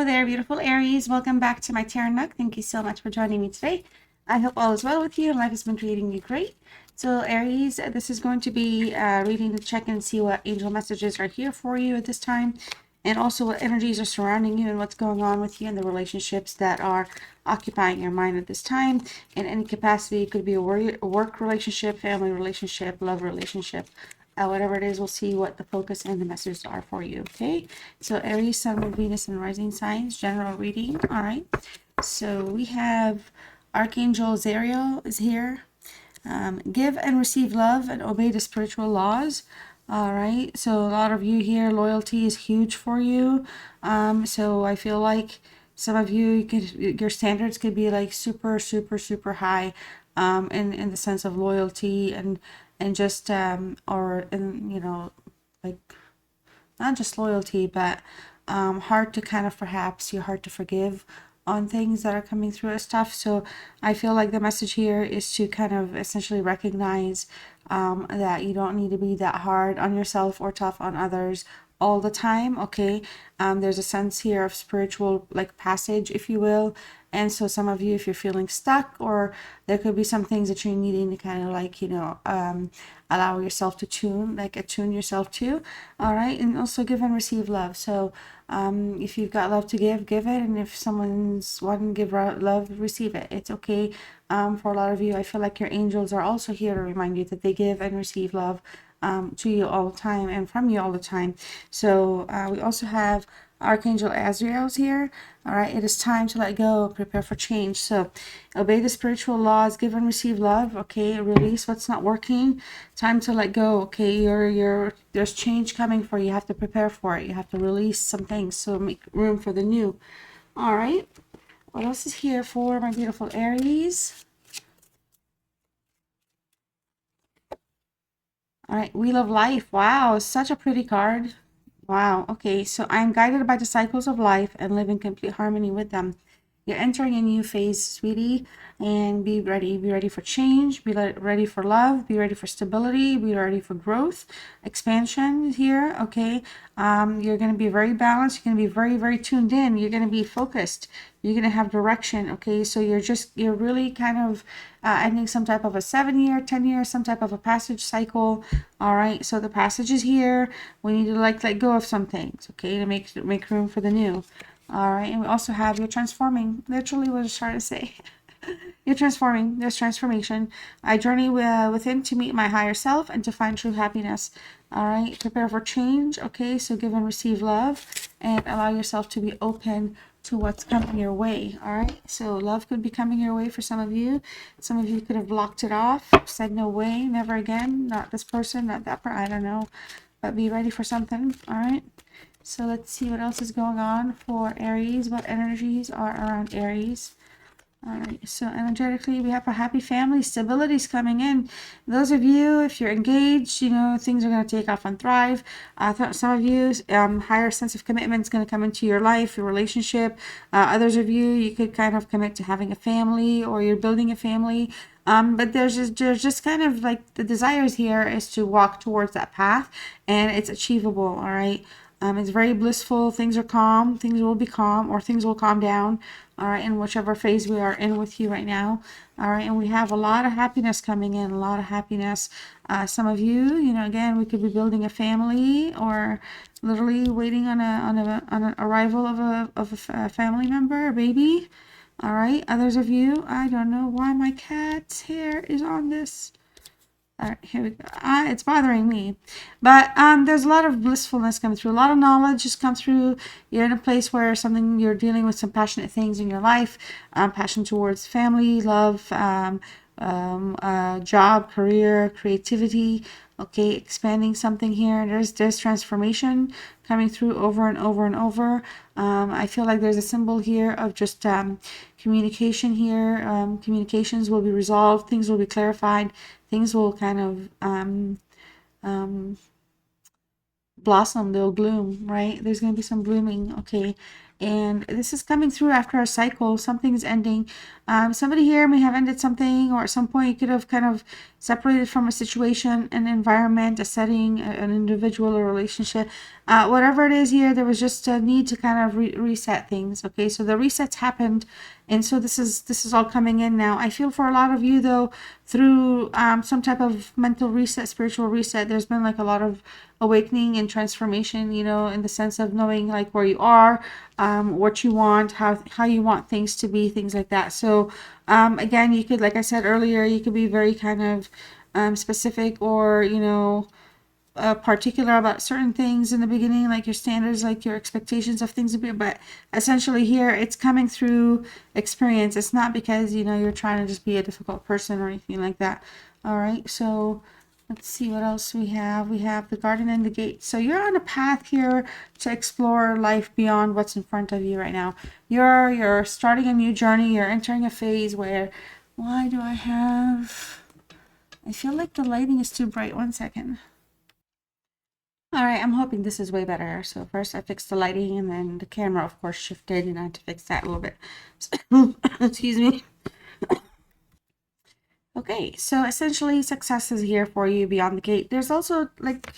there, beautiful Aries. Welcome back to my Tarot Nook. Thank you so much for joining me today. I hope all is well with you and life has been treating you great. So Aries, this is going to be reading to check and see what angel messages are here for you at this time, and also what energies are surrounding you and what's going on with you in the relationships that are occupying your mind at this time. In any capacity, it could be a work relationship, family relationship, love relationship. Whatever it is, we'll see what the focus and the messages are for you. Okay, so Aries, Sun, Moon, Venus, and rising signs, general reading. All right, so we have Archangel Zariel is here. Give and receive love and obey the spiritual laws. All right, so a lot of you here, loyalty is huge for you. So I feel like some of you, your standards could be like super high, in the sense of loyalty and just or in, you know, like not just loyalty, but hard to kind of, perhaps you're hard to forgive on things that are coming through as stuff. So I feel like the message here is to kind of essentially recognize that you don't need to be that hard on yourself or tough on others all the time. Okay, there's a sense here of spiritual like passage, if you will. And so some of you, if you're feeling stuck, or there could be some things that you're needing to kind of like, you know, allow yourself to attune yourself to. All right, and also give and receive love. So if you've got love to give it, and if someone's wanting to give love, receive it. It's okay. For a lot of you, I feel like your angels are also here to remind you that they give and receive love to you all the time and from you all the time. So we also have Archangel Azrael's here. All right, it is time to let go, prepare for change. So obey the spiritual laws, give and receive love. Okay, release what's not working. Time to let go. Okay, there's change coming for you. You have to prepare for it. You have to release some things, so make room for the new. All right, what else is here for my beautiful Aries? All right, Wheel of Life. Wow, such a pretty card. Wow. Okay. So I am guided by the cycles of life and live in complete harmony with them. You're entering a new phase, sweetie, and be ready. Be ready for change. Be ready for love. Be ready for stability. Be ready for growth, expansion here. Okay. You're going to be very balanced. You're going to be very tuned in. You're going to be focused. You're going to have direction. Okay. So you're really kind of ending some type of a 7-year, 10-year, some type of a passage cycle. All right. So the passage is here. We need to let go of some things. Okay. To make room for the new. All right, and we also have you're transforming. Literally what I was trying to say. You're transforming. There's transformation. I journey within to meet my higher self and to find true happiness. All right, prepare for change. Okay, so give and receive love and allow yourself to be open to what's coming your way. All right, so love could be coming your way for some of you. Some of you could have blocked it off, said no way, never again, not this person, not that person, I don't know, but be ready for something. All right. So let's see what else is going on for Aries. What energies are around Aries? All right, so energetically, we have a happy family. Stability is coming in. Those of you, if you're engaged, you know, things are going to take off and thrive. Some of you, higher sense of commitment is going to come into your life, your relationship. Others of you, you could kind of commit to having a family, or you're building a family. But there's just kind of like the desires here is to walk towards that path, and it's achievable. All right. It's very blissful. Things are calm. Things will be calm, or things will calm down. All right, in whichever phase we are in with you right now. All right, and we have a lot of happiness coming in. A lot of happiness. Some of you, you know, again, we could be building a family, or literally waiting on an arrival of a family member, a baby. All right. Others of you, I don't know why my cat's hair is on this. All right, here we go. It's bothering me. But there's a lot of blissfulness coming through. A lot of knowledge has come through. You're in a place where you're dealing with some passionate things in your life. Passion towards family, love, job, career, creativity. Okay, expanding something here. There's transformation coming through over and over and over. I feel like there's a symbol here of just communication here. Communications will be resolved. Things will be clarified. Things will kind of blossom. They'll bloom, right? There's going to be some blooming. Okay. And this is coming through after a cycle. Something's ending. Somebody here may have ended something, or at some point you could have kind of separated from a situation, an environment, a setting, an individual, a relationship. Whatever it is here, there was just a need to kind of reset things. Okay, so the resets happened, and so this is all coming in now. I feel for a lot of you though, through some type of mental reset, spiritual reset, there's been like a lot of awakening and transformation, you know, in the sense of knowing like where you are, what you want, how you want things to be, things like that. So again, you could, like I said earlier, you could be very kind of specific, or you know, particular about certain things in the beginning, like your standards, like your expectations of things to be. But essentially here, it's coming through experience. It's not because, you know, you're trying to just be a difficult person or anything like that. All right, so let's see what else we have. We have the garden and the gate. So you're on a path here to explore life beyond what's in front of you right now. You're starting a new journey. You're entering a phase where, why do I have, I feel like the lighting is too bright. One second. All right, I'm hoping this is way better. So first I fixed the lighting, and then the camera of course shifted, and I had to fix that a little bit. Excuse me. Okay, so essentially success is here for you beyond the gate. There's also like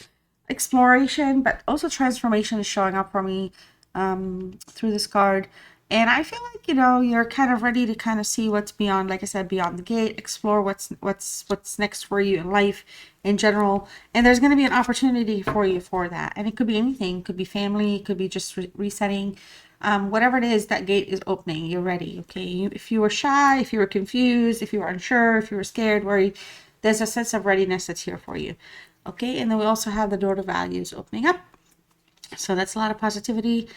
exploration, but also transformation is showing up for me through this card. And I feel like, you know, you're kind of ready to kind of see what's beyond, like I said, beyond the gate, explore what's next for you in life in general. And there's going to be an opportunity for you for that. And it could be anything. It could be family, it could be just resetting. Whatever it is, that gate is opening. You're ready. Okay. If you were shy, if you were confused, if you were unsure, if you were scared, worried, there's a sense of readiness that's here for you. Okay. And then we also have the door to values opening up. So that's a lot of positivity.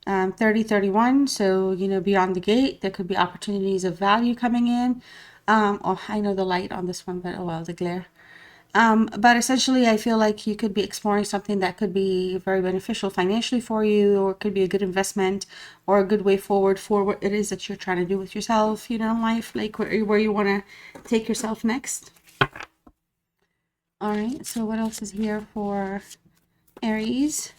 3031. So, you know, beyond the gate, there could be opportunities of value coming in. Oh, I know the light on this one, but oh well, the glare. But essentially, I feel like you could be exploring something that could be very beneficial financially for you, or it could be a good investment or a good way forward for what it is that you're trying to do with yourself, you know, in life, like where you want to take yourself next. All right, so what else is here for Aries?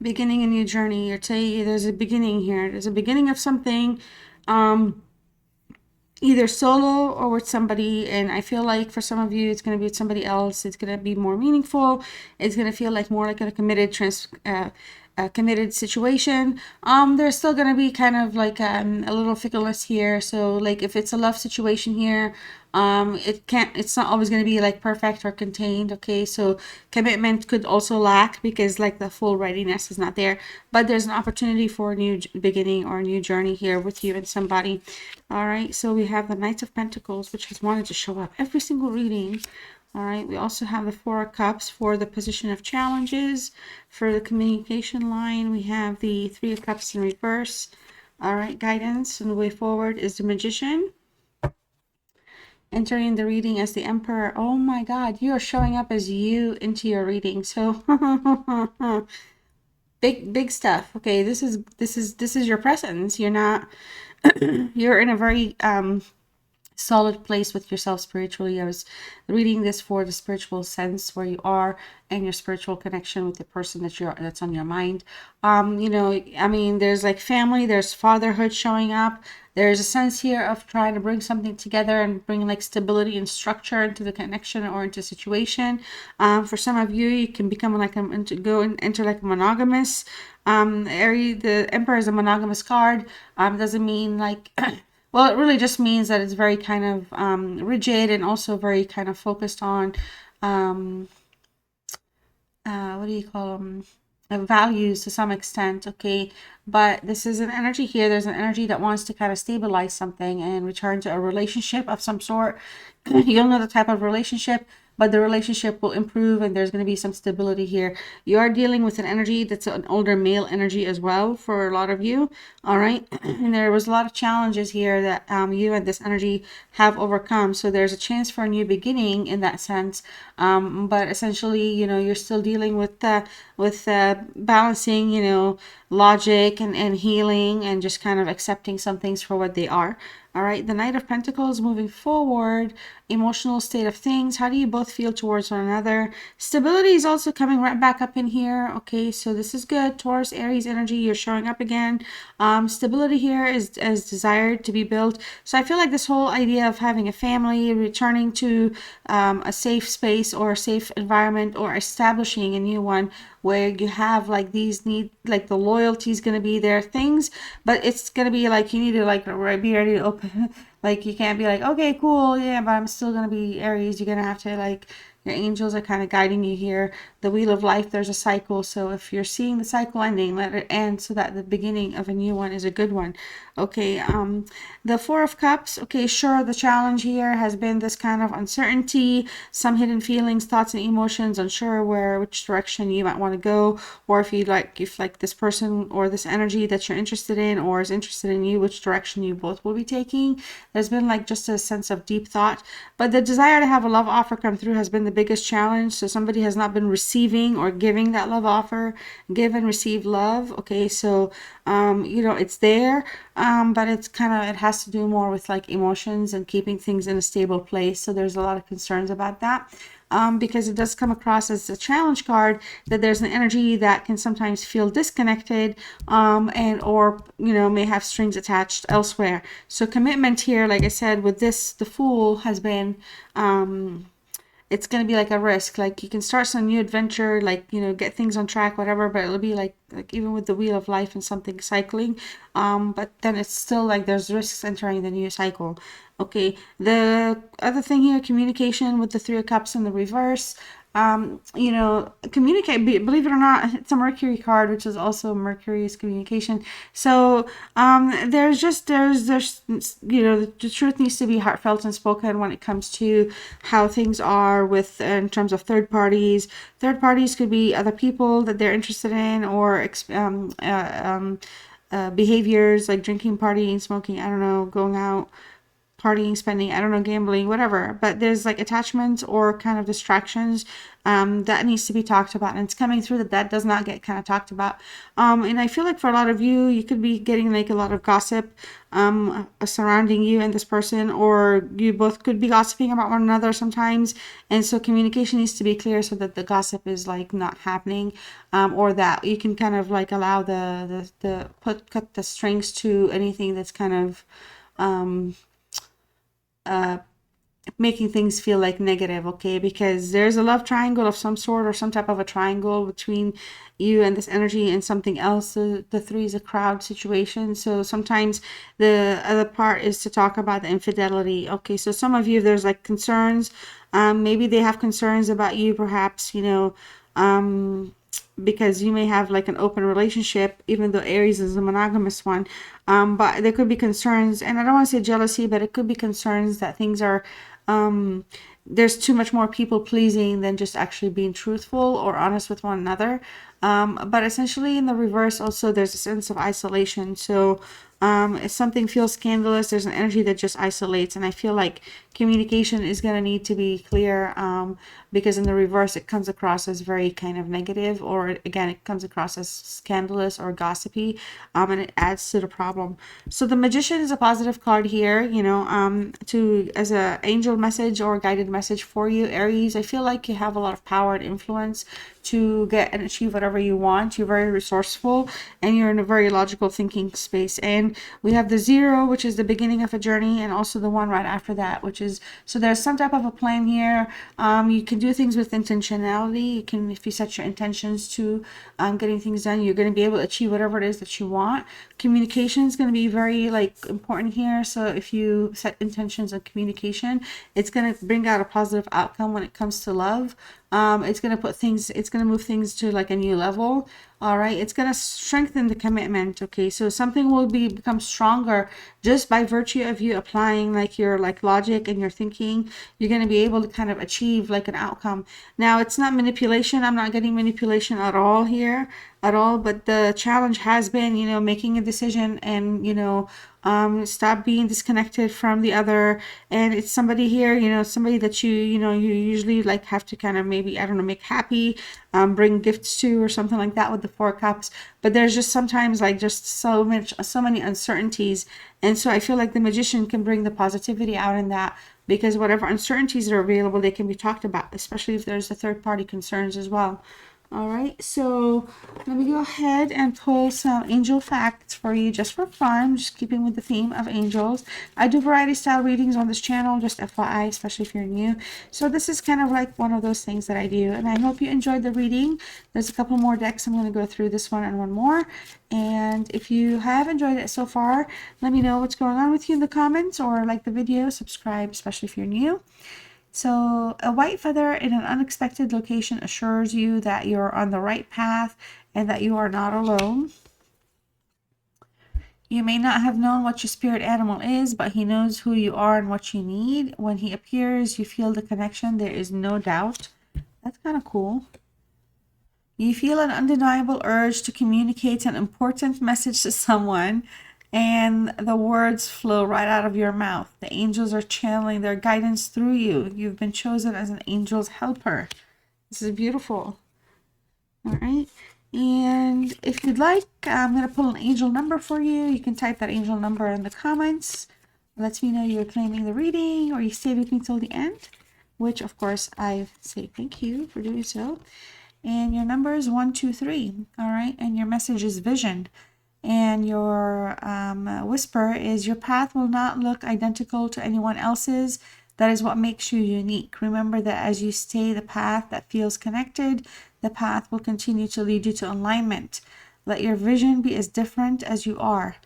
Beginning a new journey. You're telling you there's a beginning here. There's a beginning of something. Either solo or with somebody, and I feel like for some of you it's going to be with somebody else. It's going to be more meaningful. It's going to feel like more like a committed situation. There's still going to be kind of like a little fickleness here. So like if it's a love situation here, it's not always going to be like perfect or contained. Okay, so commitment could also lack because like the full readiness is not there, but there's an opportunity for a new beginning or a new journey here with you and somebody. All right, so we have the Knight of Pentacles, which has wanted to show up every single reading. All right, we also have the Four of Cups for the position of challenges. For the communication line, we have the Three of Cups in reverse. All right, guidance and the way forward is the Magician. Entering the reading as the Emperor. Oh my God, you are showing up as you into your reading. So big stuff. Okay, this is your presence. You're not you're in a very solid place with yourself spiritually. I was reading this for the spiritual sense where you are and your spiritual connection with the person that's on your mind. You know, I mean, there's like family, there's fatherhood showing up. There's a sense here of trying to bring something together and bring like stability and structure into the connection or into situation. For some of you, you can become like enter like a monogamous. The Emperor is a monogamous card. Doesn't mean like well, it really just means that it's very kind of rigid and also very kind of focused on what do you call them? Values to some extent. Okay, but this is an energy here. There's an energy that wants to kind of stabilize something and return to a relationship of some sort. You'll know the type of relationship, but the relationship will improve and there's going to be some stability here. You are dealing with an energy that's an older male energy as well for a lot of you. All right, and there was a lot of challenges here that you and this energy have overcome. So there's a chance for a new beginning in that sense. But essentially, you know, you're still dealing with balancing, you know, logic and healing and just kind of accepting some things for what they are. All right, the Knight of Pentacles, moving forward, emotional state of things. How do you both feel towards one another? Stability is also coming right back up in here. Okay, so this is good. Taurus, Aries energy, you're showing up again. Stability here is desired to be built. So I feel like this whole idea of having a family, returning to a safe space or a safe environment, or establishing a new one where you have like these need, like the loyalty is going to be there, things, but it's going to be like you need to like be ready to open. Like you can't be like, okay, cool, yeah, but I'm still going to be Aries. You're going to have to like, your angels are kind of guiding you here. The wheel of life, there's a cycle. So if you're seeing the cycle ending, let it end so that the beginning of a new one is a good one. Okay, the Four of Cups. Okay, sure, the challenge here has been this kind of uncertainty, some hidden feelings, thoughts, and emotions, unsure which direction you might want to go, or if like this person or this energy that you're interested in or is interested in you, which direction you both will be taking. There's been like just a sense of deep thought, but the desire to have a love offer come through has been the biggest challenge. So somebody has not been receiving or giving that love offer. Give and receive love. Okay, so it's there, but it's kind of, it has to do more with like emotions and keeping things in a stable place. So there's a lot of concerns about that. Because it does come across as a challenge card, that there's an energy that can sometimes feel disconnected, and or may have strings attached elsewhere. So commitment here, like I said, with this, the Fool has been it's going to be like a risk. Like you can start some new adventure, like get things on track, whatever, but it'll be like even with the wheel of life and something cycling, but then it's still like there's risks entering the new cycle. Okay, the other thing here, communication with the Three of Cups in the reverse. Communicate, believe it or not, it's a Mercury card, which is also Mercury's communication. So there's the truth needs to be heartfelt and spoken when it comes to how things are with, in terms of third parties could be other people that they're interested in, or behaviors like drinking, partying, smoking, I don't know, going out, partying, spending, I don't know, gambling, whatever. But there's like attachments or kind of distractions that needs to be talked about, and it's coming through that does not get kind of talked about. And I feel like for a lot of you could be getting like a lot of gossip surrounding you and this person, or you both could be gossiping about one another sometimes. And so communication needs to be clear so that the gossip is like not happening, or that you can kind of like allow cut the strings to anything that's kind of making things feel like negative. Okay, because there's a love triangle of some sort, or some type of a triangle between you and this energy and something else. The three is a crowd situation, so sometimes the other part is to talk about the infidelity. Okay, so some of you, there's like concerns, maybe they have concerns about you, perhaps, because you may have like an open relationship, even though Aries is a monogamous one. But there could be concerns, and I don't want to say jealousy, but it could be concerns that things are, there's too much more people pleasing than just actually being truthful or honest with one another. But essentially in the reverse also, there's a sense of isolation. So if something feels scandalous, there's an energy that just isolates. And I feel like communication is going to need to be clear, because in the reverse, it comes across as very kind of negative, or again, it comes across as scandalous or gossipy, and it adds to the problem. So the Magician is a positive card here, as a angel message or guided message for you, Aries. I feel like you have a lot of power and influence to get and achieve whatever you want. You're very resourceful, and you're in a very logical thinking space. And we have the 0, which is the beginning of a journey, and also the 1 right after that, which is, so there's some type of a plan here. You can do things with intentionality. You can, if you set your intentions to getting things done, you're going to be able to achieve whatever it is that you want. Communication is going to be very like important here. So if you set intentions on communication, it's going to bring out a positive outcome when it comes to love. It's going to move things to like a new level. All right, it's going to strengthen the commitment. Okay, so something will become stronger just by virtue of you applying like your like logic and your thinking. You're going to be able to kind of achieve like an outcome. Now, it's not manipulation. I'm not getting manipulation at all here. at all, but the challenge has been, you know, making a decision and, you know, stop being disconnected from the other. And it's somebody here, you know, somebody that you know, you usually like have to kind of maybe, I don't know, make happy, bring gifts to or something like that with the Four Cups. But there's just sometimes like just so many uncertainties. And so I feel like the Magician can bring the positivity out in that, because whatever uncertainties are available, they can be talked about, especially if there's a third party concerns as well. All right, so let me go ahead and pull some angel facts for you just for fun, just keeping with the theme of angels. I do variety style readings on this channel, just FYI, especially if you're new. So this is kind of like one of those things that I do, and I hope you enjoyed the reading. There's a couple more decks. I'm going to go through this one and one more. And if you have enjoyed it so far, let me know what's going on with you in the comments, or like the video, subscribe, especially if you're new. So, a white feather in an unexpected location assures you that you're on the right path and that you are not alone. You may not have known what your spirit animal is, but he knows who you are and what you need. When he appears, you feel the connection. There is no doubt. That's kind of cool. You feel an undeniable urge to communicate an important message to someone, and the words flow right out of your mouth. The angels are channeling their guidance through you. You've been chosen as an angel's helper. This is beautiful. All right. And if you'd like, I'm going to pull an angel number for you. You can type that angel number in the comments. It lets me know you're claiming the reading or you stayed with me till the end, which of course I say thank you for doing so. And your number is 123. All right. And your message is vision. And your whisper is your path will not look identical to anyone else's. That is what makes you unique. Remember that as you stay the path that feels connected, the path will continue to lead you to alignment. Let your vision be as different as you are.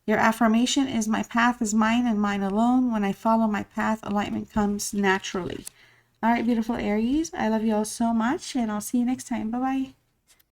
Your affirmation is my path is mine and mine alone. When I follow my path, alignment comes naturally. All right, beautiful Aries. I love you all so much, and I'll see you next time. Bye-bye.